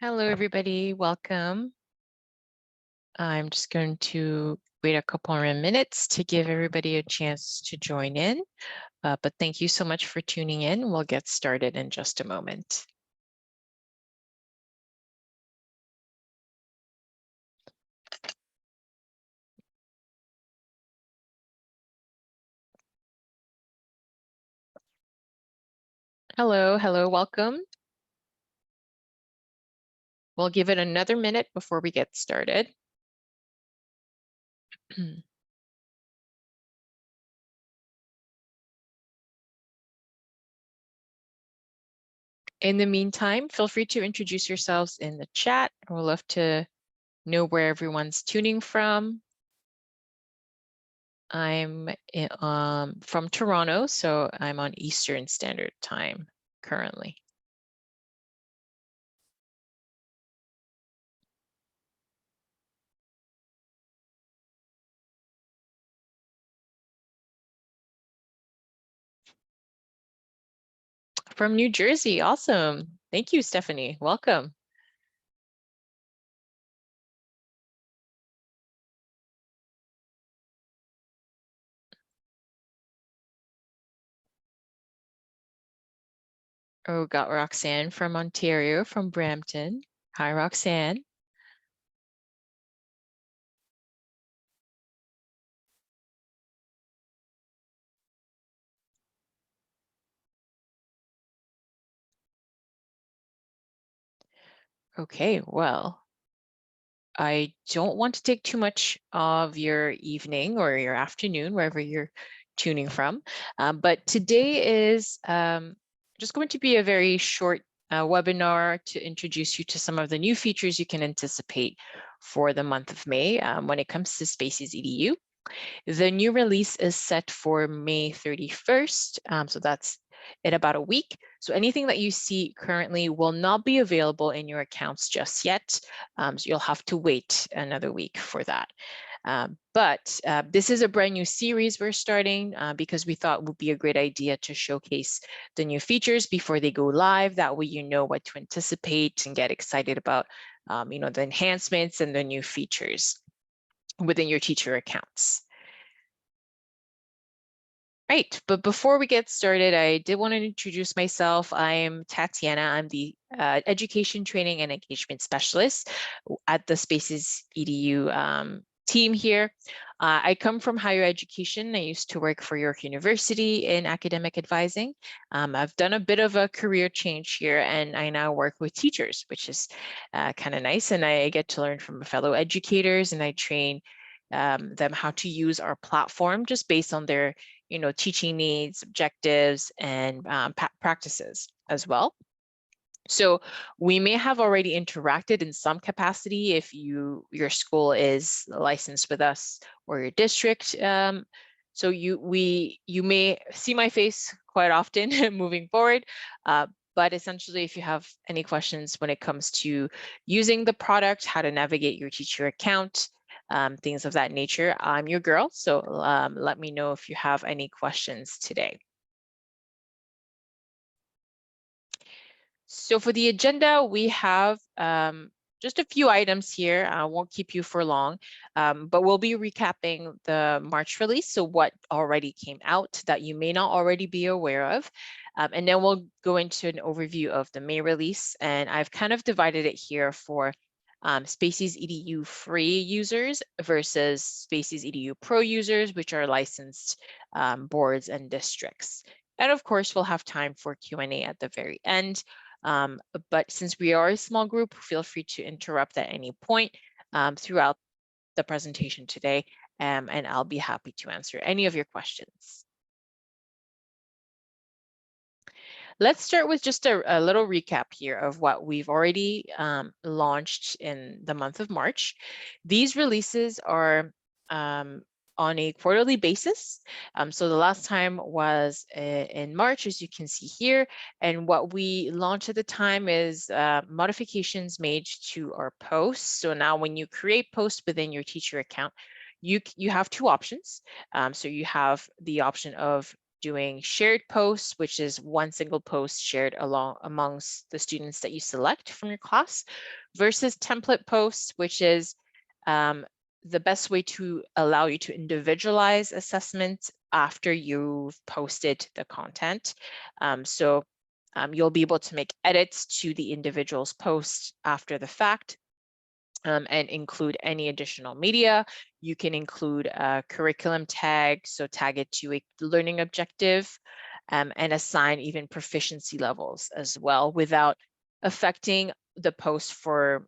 Hello, everybody. Welcome. I'm just going to wait a couple more minutes to give everybody a chance to join in. But thank you so much for tuning in. We'll get started in just a moment. Hello, welcome. We'll give it another minute before we get started. In the meantime, feel free to introduce yourselves in the chat. We'd love to know where everyone's tuning from. I'm from Toronto, so I'm on Eastern Standard Time currently. From New Jersey, awesome. Thank you, Stephanie. Welcome. Oh, got Roxanne from Ontario, from Brampton. Hi, Roxanne. Okay, well, I don't want to take too much of your evening or your afternoon, wherever you're tuning from. But today is just going to be a very short webinar to introduce you to some of the new features you can anticipate for the month of May when it comes to SpacesEDU. The new release is set for May 31st, so that's in about a week. So anything that you see currently will not be available in your accounts just yet. So you'll have to wait another week for that. But this is a brand new series we're starting because we thought it would be a great idea to showcase the new features before they go live. That way you know what to anticipate and get excited about the enhancements and the new features within your teacher accounts. Right, but before we get started, I did want to introduce myself. I am Tatiana. I'm the Education Training and Engagement Specialist at the SpacesEDU team here. I come from higher education. I used to work for York University in academic advising. I've done a bit of a career change here, and I now work with teachers, which is kind of nice. And I get to learn from fellow educators, and I train them how to use our platform just based on their teaching needs, objectives, and practices as well. So we may have already interacted in some capacity if your school is licensed with us or your district. So you may see my face quite often moving forward. But essentially, if you have any questions when it comes to using the product, how to navigate your teacher account, things of that nature, I'm your girl. So let me know if you have any questions today. So for the agenda, we have just a few items here. I won't keep you for long, but we'll be recapping the March release, so what already came out that you may not already be aware of. And then we'll go into an overview of the May release, and I've kind of divided it here for SpacesEDU free users versus SpacesEDU Pro users, which are licensed boards and districts. And of course, we'll have time for Q&A at the very end. But since we are a small group, feel free to interrupt at any point throughout the presentation today, and I'll be happy to answer any of your questions. Let's start with just a little recap here of what we've already launched in the month of March. These releases are on a quarterly basis. So the last time was in March, as you can see here. And what we launched at the time is modifications made to our posts. So now when you create posts within your teacher account, you have two options. So you have the option of doing shared posts, which is one single post shared amongst the students that you select from your class, versus template posts, which is the best way to allow you to individualize assessments after you've posted the content. You'll be able to make edits to the individual's post after the fact, and include any additional media. You can include a curriculum tag, so tag it to a learning objective, and assign even proficiency levels as well without affecting the post or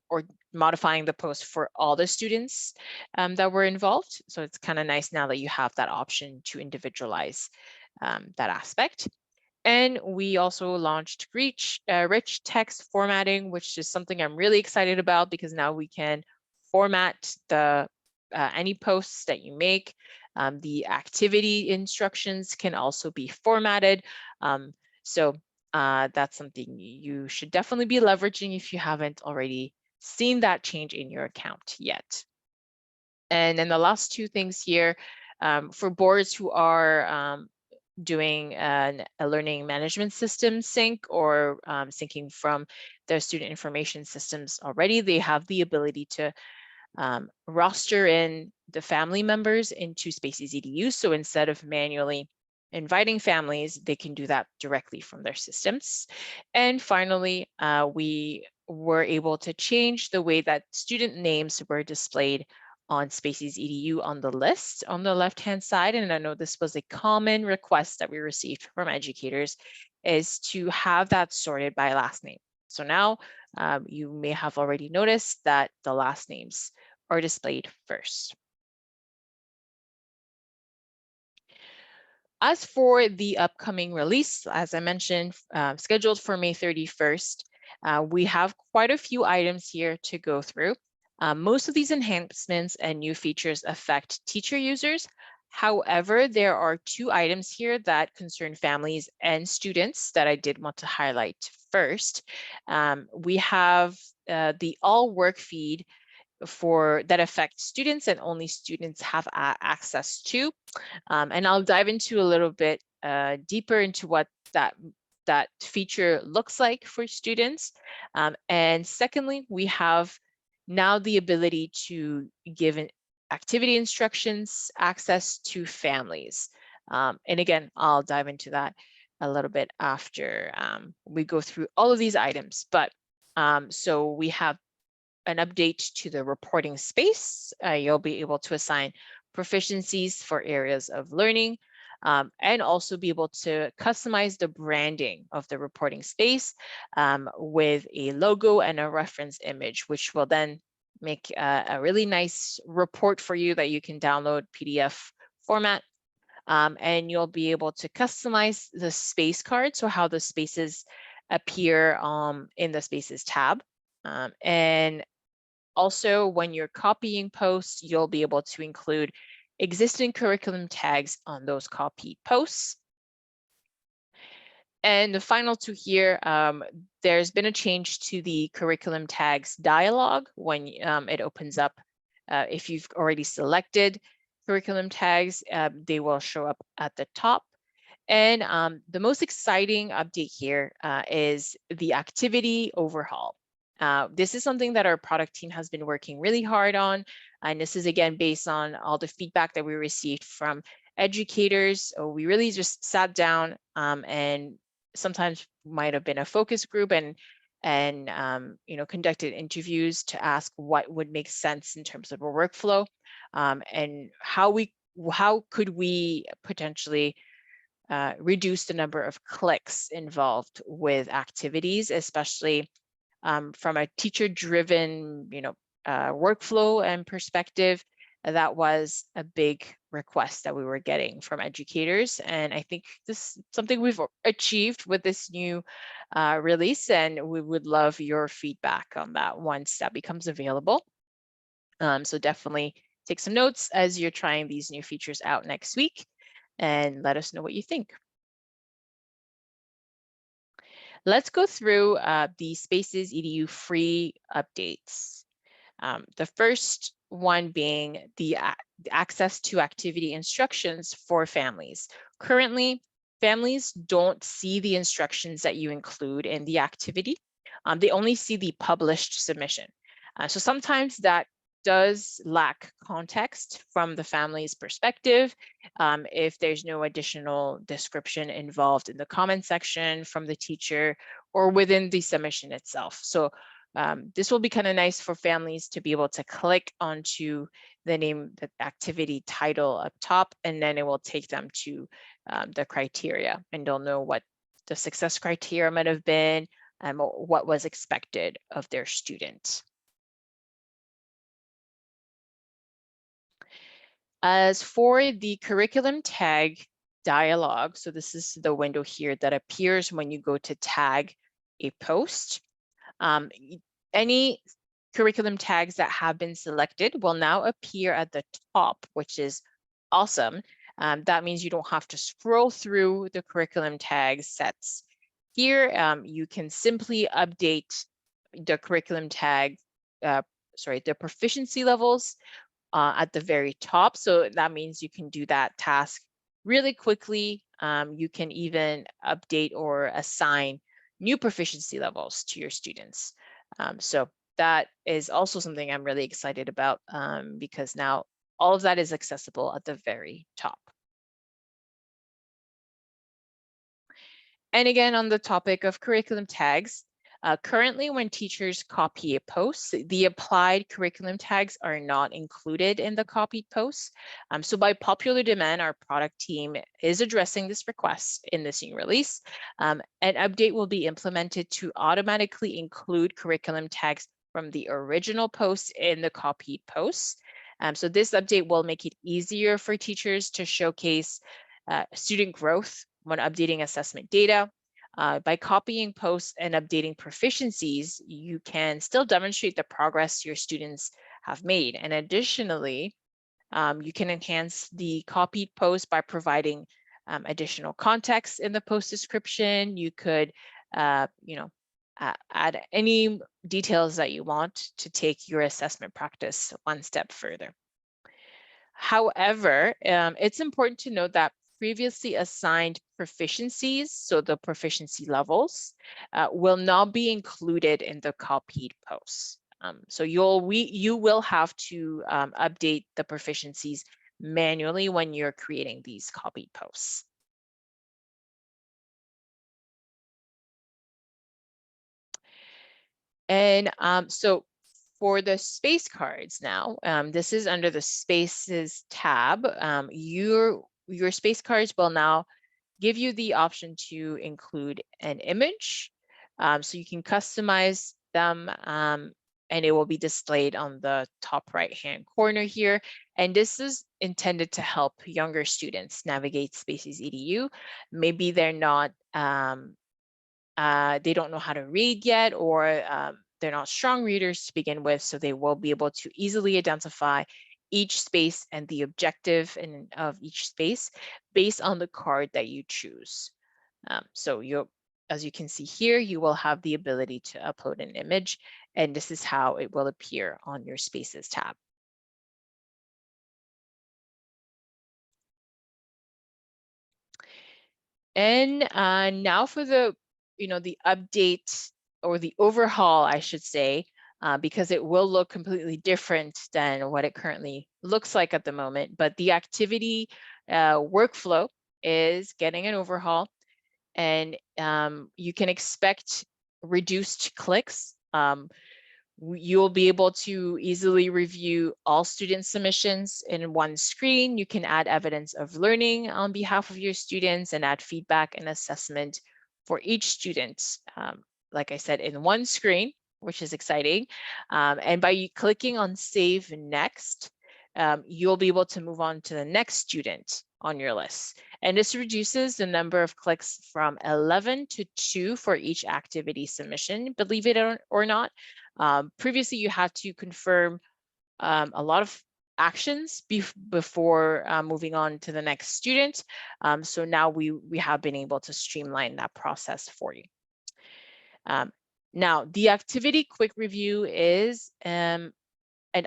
modifying the post for all the students that were involved. So it's kind of nice now that you have that option to individualize that aspect. And we also launched rich text formatting, which is something I'm really excited about because now we can format any posts that you make. The activity instructions can also be formatted. That's something you should definitely be leveraging if you haven't already seen that change in your account yet. And then the last two things here, for boards who are doing a learning management system sync or syncing from their student information systems already, they have the ability to roster in the family members into SpacesEDU. So instead of manually inviting families, they can do that directly from their systems. And finally, we were able to change the way that student names were displayed on SpacesEDU on the list on the left-hand side. And I know this was a common request that we received from educators, is to have that sorted by last name. So now you may have already noticed that the last names are displayed first. As for the upcoming release, as I mentioned, scheduled for May 31st, we have quite a few items here to go through. Most of these enhancements and new features affect teacher users. However, there are two items here that concern families and students that I did want to highlight first. We have the all work feed that affect students and only students have access to. And I'll dive into a little bit deeper into what that feature looks like for students. And secondly, we have now the ability to give activity instructions access to families. And again, I'll dive into that a little bit after we go through all of these items. But so we have an update to the reporting space. You'll be able to assign proficiencies for areas of learning, and also be able to customize the branding of the reporting space with a logo and a reference image, which will then make a really nice report for you that you can download PDF format. And you'll be able to customize the space card, so how the spaces appear in the Spaces tab. And also, when you're copying posts, you'll be able to include existing curriculum tags on those copy posts. And the final two here, there's been a change to the curriculum tags dialog when it opens up. If you've already selected curriculum tags, they will show up at the top. And the most exciting update here is the activity overhaul. This is something that our product team has been working really hard on. And this is, again, based on all the feedback that we received from educators. So we really just sat down and sometimes might have been a focus group and conducted interviews to ask what would make sense in terms of a workflow, and how could we potentially reduce the number of clicks involved with activities, especially from a teacher-driven, workflow and perspective. That was a big request that we were getting from educators. And I think this is something we've achieved with this new release, and we would love your feedback on that once that becomes available. So definitely take some notes as you're trying these new features out next week, and let us know what you think. Let's go through the SpacesEDU free updates. The first one being the access to activity instructions for families. Currently, families don't see the instructions that you include in the activity. They only see the published submission. So sometimes that does lack context from the family's perspective if there's no additional description involved in the comment section from the teacher or within the submission itself. So this will be kind of nice for families to be able to click onto the name, the activity title up top, and then it will take them to the criteria, and they'll know what the success criteria might have been and what was expected of their student. As for the curriculum tag dialog, so this is the window here that appears when you go to tag a post. Any curriculum tags that have been selected will now appear at the top, which is awesome. That means you don't have to scroll through the curriculum tag sets. Here, you can simply update the curriculum tag, the proficiency levels at the very top. So that means you can do that task really quickly. You can even update or assign new proficiency levels to your students. So that is also something I'm really excited about because now all of that is accessible at the very top. And again, on the topic of curriculum tags, currently when teachers copy a post, the applied curriculum tags are not included in the copied posts. So by popular demand, our product team is addressing this request in this new release. An update will be implemented to automatically include curriculum tags from the original post in the copied posts. So this update will make it easier for teachers to showcase student growth when updating assessment data. By copying posts and updating proficiencies, you can still demonstrate the progress your students have made. And additionally, you can enhance the copied post by providing additional context in the post description. You could, add any details that you want to take your assessment practice one step further. However, it's important to note that previously assigned proficiencies, so the proficiency levels, will not be included in the copied posts. So you will have to update the proficiencies manually when you're creating these copied posts. And so for the space cards now, this is under the Spaces tab. Your space cards will now give you the option to include an image. So you can customize them and it will be displayed on the top right-hand corner here. And this is intended to help younger students navigate SpacesEDU. Maybe they're not, they don't know how to read yet, or they're not strong readers to begin with, so they will be able to easily identify each space and the objective of each space based on the card that you choose. So as you can see here, you will have the ability to upload an image, and this is how it will appear on your Spaces tab. And now for the update or the overhaul, I should say, because it will look completely different than what it currently looks like at the moment. But the activity workflow is getting an overhaul, and you can expect reduced clicks. You'll be able to easily review all student submissions in one screen. You can add evidence of learning on behalf of your students and add feedback and assessment for each student. Like I said, in one screen, which is exciting. And by clicking on Save Next, you'll be able to move on to the next student on your list. And this reduces the number of clicks from 11 to 2 for each activity submission, believe it or not. Previously, you had to confirm a lot of actions before moving on to the next student. So now we have been able to streamline that process for you. Now, the activity quick review is an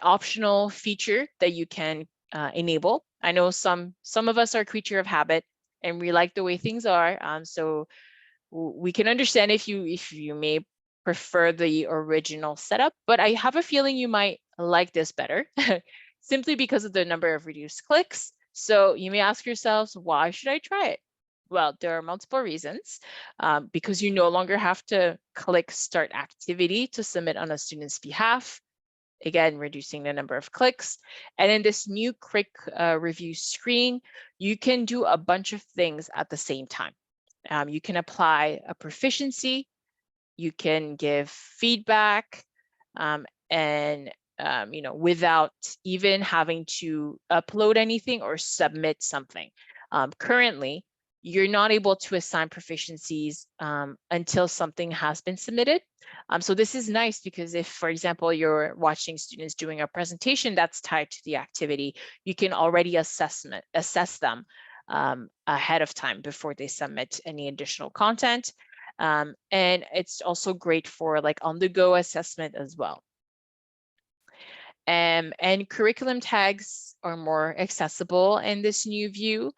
optional feature that you can enable. I know some of us are creature of habit. and we like the way things are. So we can understand if you may prefer the original setup, but I have a feeling you might like this better simply because of the number of reduced clicks. So you may ask yourselves, why should I try it? Well, there are multiple reasons. Because you no longer have to click start activity to submit on a student's behalf, again, reducing the number of clicks. And in this new quick review screen, you can do a bunch of things at the same time. You can apply a proficiency, you can give feedback, and without even having to upload anything or submit something. Currently, you're not able to assign proficiencies until something has been submitted. So this is nice because if, for example, you're watching students doing a presentation that's tied to the activity, you can already assess them ahead of time before they submit any additional content. And it's also great for like on-the-go assessment as well. And curriculum tags are more accessible in this new view.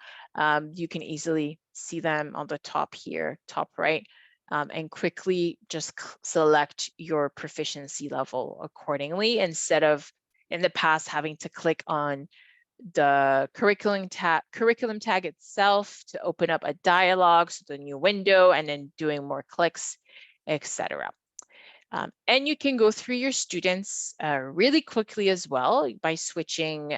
You can easily see them on the top here, top right, and quickly just select your proficiency level accordingly, instead of in the past having to click on the curriculum tag itself to open up a dialog, so the new window, and then doing more clicks, etc. And you can go through your students really quickly as well by switching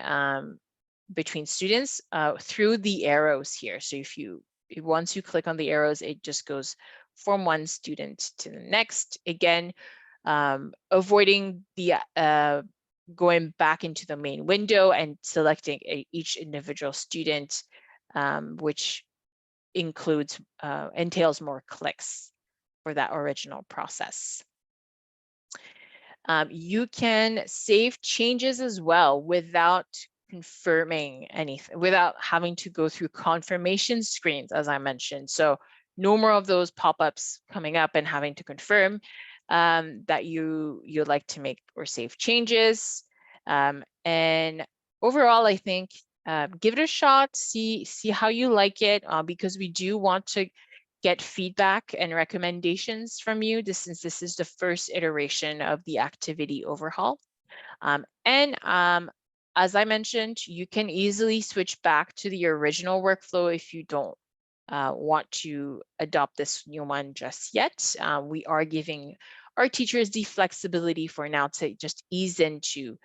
between students through the arrows here. So once you click on the arrows, it just goes from one student to the next. Again, avoiding the going back into the main window and selecting each individual student, which entails more clicks for that original process. You can save changes as well without confirming anything, without having to go through confirmation screens, as I mentioned. So no more of those pop-ups coming up and having to confirm that you'd like to make or save changes. And overall, I think give it a shot, see how you like it, because we do want to get feedback and recommendations from you, since this is the first iteration of the activity overhaul. As I mentioned, you can easily switch back to the original workflow if you don't want to adopt this new one just yet. We are giving our teachers the flexibility for now to just ease into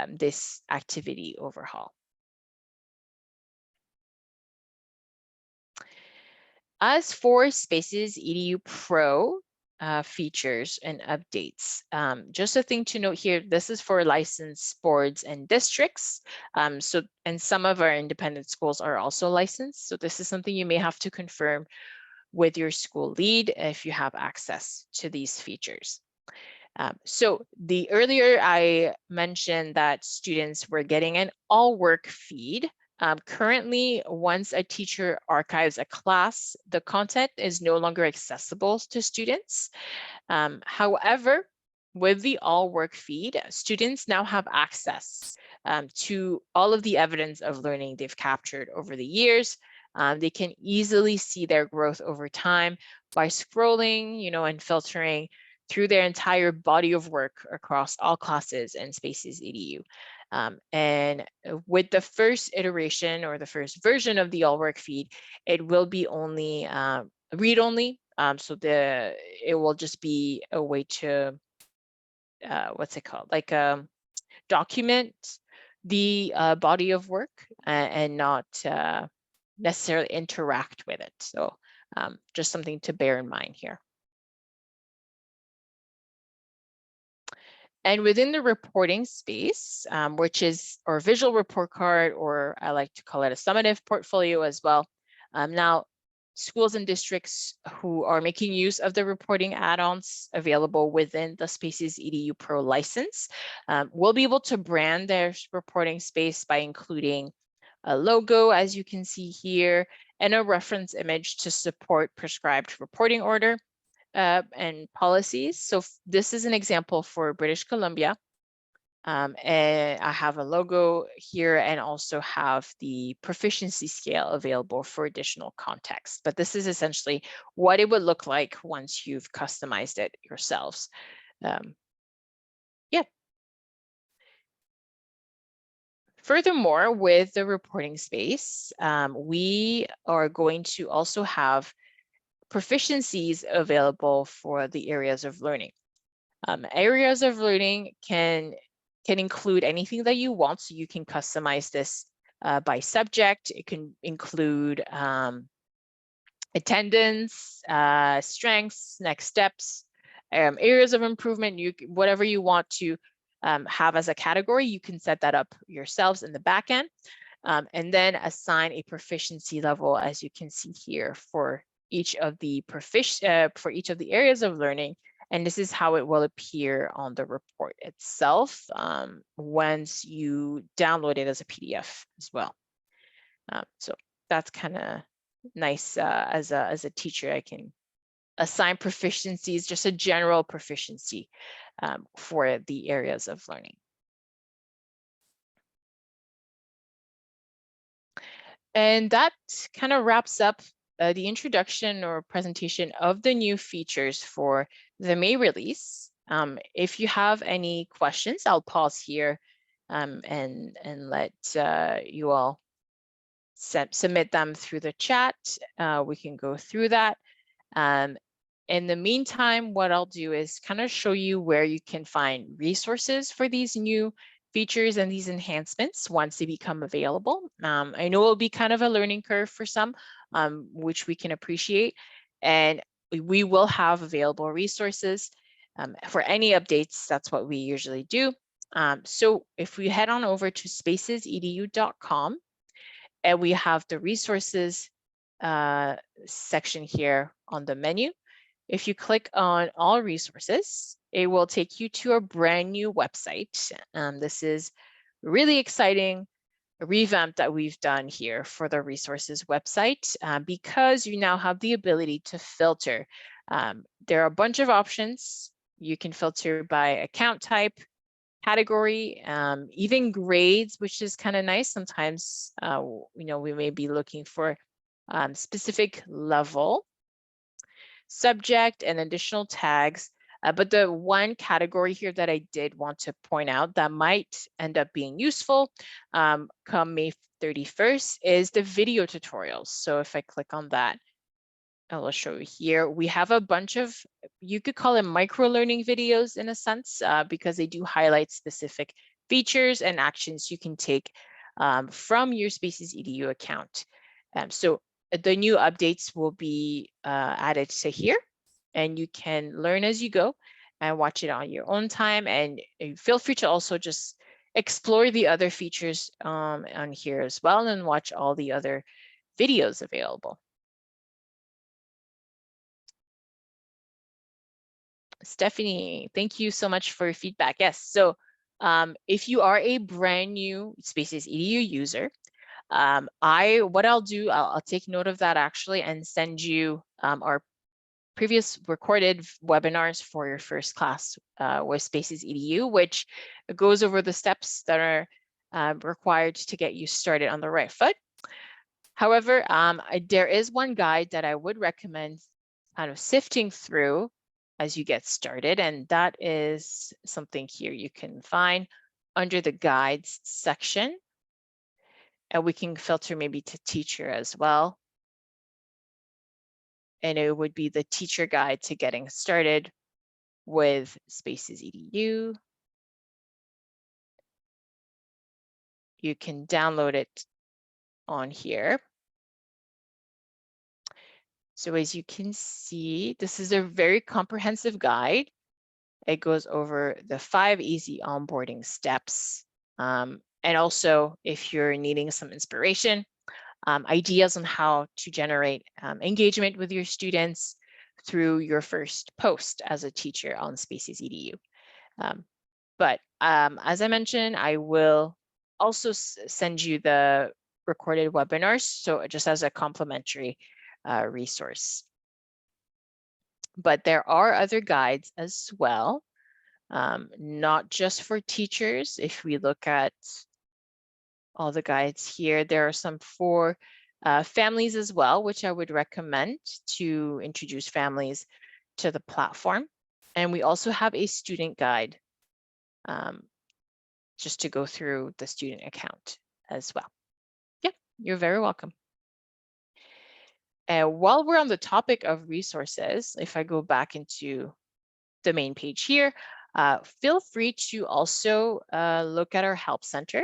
this activity overhaul. As for SpacesEDU Pro features and updates, just a thing to note here, this is for licensed boards and districts. And some of our independent schools are also licensed. So this is something you may have to confirm with your school lead if you have access to these features. So earlier I mentioned that students were getting an all work feed. Currently, once a teacher archives a class, the content is no longer accessible to students. However, with the all work feed, students now have access to all of the evidence of learning they've captured over the years. They can easily see their growth over time by scrolling, and filtering through their entire body of work across all classes and SpacesEDU. And with the first iteration or the first version of the all work feed, it will be only read only. So it will just be a way to what's it called? Like document the body of work and not necessarily interact with it. So just something to bear in mind here. And within the reporting space, which is our visual report card, or I like to call it a summative portfolio as well. Now, schools and districts who are making use of the reporting add-ons available within the SpacesEDU Pro license will be able to brand their reporting space by including a logo, as you can see here, and a reference image to support prescribed reporting order and policies. So this is an example for British Columbia. And I have a logo here and also have the proficiency scale available for additional context. But this is essentially what it would look like once you've customized it yourselves. Yeah. Furthermore, with the reporting space, we are going to also have proficiencies available for the areas of learning. Areas of learning can include anything that you want, so you can customize this by subject. It can include attendance, strengths, next steps, areas of improvement. Whatever you want to have as a category, you can set that up yourselves in the back end, and then assign a proficiency level, as you can see here, for each of the areas of learning. And this is how it will appear on the report itself once you download it as a PDF as well. So that's kind of nice. As a teacher, I can assign proficiencies, just a general proficiency for the areas of learning. And that kind of wraps up the introduction or presentation of the new features for the May release. If you have any questions, I'll pause here and let you all submit them through the chat. We can go through that. In the meantime, what I'll do is kind of show you where you can find resources for these new features and these enhancements once they become available. I know it'll be kind of a learning curve for some, which we can appreciate. And we will have available resources for any updates. That's what we usually do. So if we head on over to SpacesEDU.com, and we have the resources section here on the menu. If you click on all resources, it will take you to a brand new website. This is really exciting revamp that we've done here for the resources website because you now have the ability to filter. There are a bunch of options. You can filter by account type, category, even grades, which is kind of nice. Sometimes, we may be looking for specific level, subject, and additional tags. But the one category here that I did want to point out that might end up being useful come May 31st is the video tutorials. So if I click on that, I will show you here. We have a bunch of, you could call them micro learning videos in a sense, because they do highlight specific features and actions you can take from your SpacesEDU account. So the new updates will be added to here, and you can learn as you go and watch it on your own time. And feel free to also just explore the other features on here as well and watch all the other videos available. Stephanie, thank you so much for your feedback. Yes, so if you are a brand new SpacesEDU user, what I'll do, I'll take note of that actually and send you our previous recorded webinars for your first class with SpacesEDU, which goes over the steps that are required to get you started on the right foot. However, there is one guide that I would recommend kind of sifting through as you get started, and that is something here you can find under the guides section, and we can filter maybe to teacher as well. And it would be the teacher guide to getting started with SpacesEDU. You can download it on here. So as you can see, this is a very comprehensive guide. It goes over the 5 easy onboarding steps. And also, if you're needing some inspiration, ideas on how to generate engagement with your students through your first post as a teacher on SpacesEDU. But as I mentioned, I will also send you the recorded webinars, so just as a complimentary resource. But there are other guides as well not just for teachers. If we look at all the guides here, there are some for families as well, which I would recommend to introduce families to the platform. And we also have a student guide just to go through the student account as well. Yeah, you're very welcome. And while we're on the topic of resources, if I go back into the main page here, feel free to also look at our help center.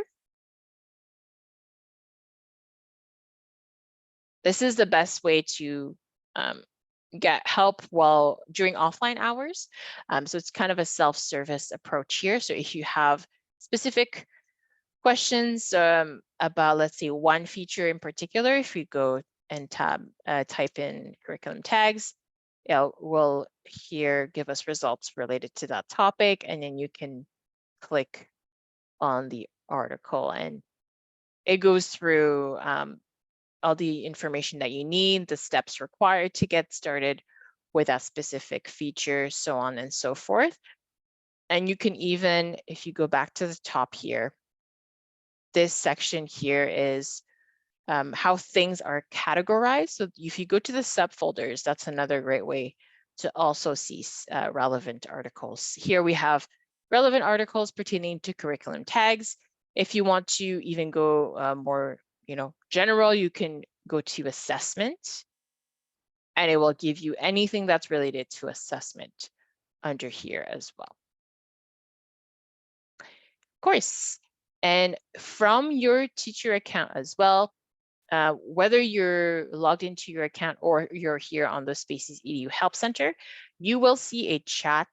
This is the best way to get help during offline hours. So it's kind of a self-service approach here. So if you have specific questions about, let's say, one feature in particular, if we go and type in curriculum tags, it will here give us results related to that topic, and then you can click on the article and it goes through all the information that you need, the steps required to get started with that specific feature, so on and so forth. And you can even, if you go back to the top here, this section here is how things are categorized. So if you go to the subfolders, that's another great way to also see relevant articles. Here we have relevant articles pertaining to curriculum tags. If you want to even go more, general, you can go to assessment, and it will give you anything that's related to assessment under here as well. Of course, and from your teacher account as well, whether you're logged into your account or you're here on the SpacesEDU Help Center, you will see a chat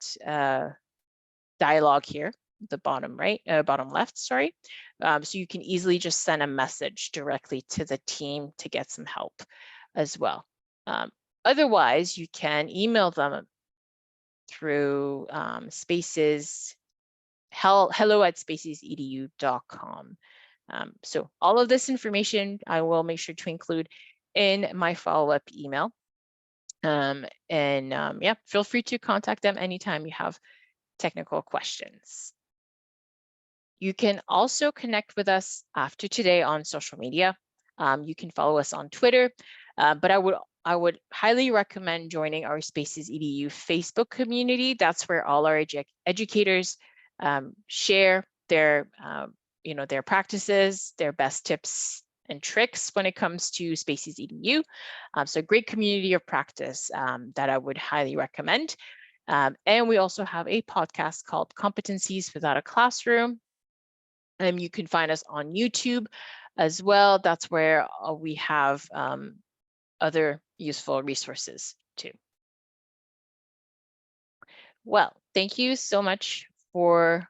dialog here, the bottom left, sorry. So you can easily just send a message directly to the team to get some help as well. Otherwise, you can email them through hello@spacesedu.com. So all of this information I will make sure to include in my follow-up email. Yeah, feel free to contact them anytime you have technical questions. You can also connect with us after today on social media. You can follow us on Twitter, but I would highly recommend joining our SpacesEDU Facebook community. That's where all our educators share their their practices, their best tips and tricks when it comes to SpacesEDU. So a great community of practice that I would highly recommend. And we also have a podcast called Competencies Without a Classroom. You can find us on YouTube as well. That's where we have other useful resources too. Well, thank you so much for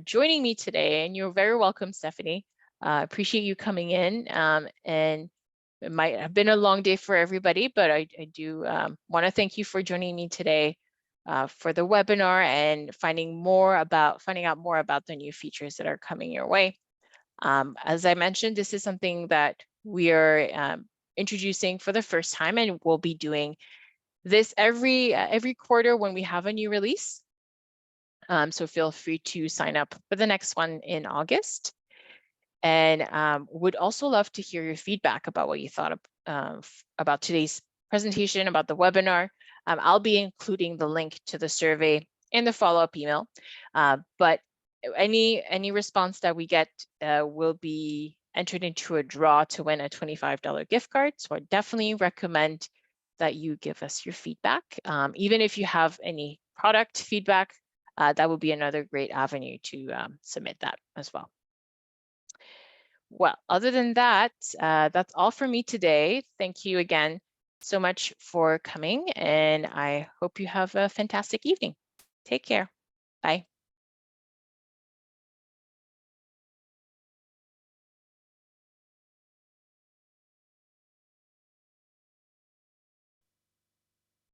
joining me today, and you're very welcome, Stephanie. Appreciate you coming in, and it might have been a long day for everybody, but I do want to thank you for joining me today for the webinar and finding out more about the new features that are coming your way. As I mentioned, this is something that we are introducing for the first time, and we'll be doing this every quarter when we have a new release. So feel free to sign up for the next one in August. And would also love to hear your feedback about what you thought about today's presentation, about the webinar. I'll be including the link to the survey in the follow-up email. But any response that we get will be entered into a draw to win a $25 gift card. So I definitely recommend that you give us your feedback. Even if you have any product feedback, that would be another great avenue to submit that as well. Well, other than that, that's all for me today. Thank you again so much for coming, and I hope you have a fantastic evening. Take care. Bye.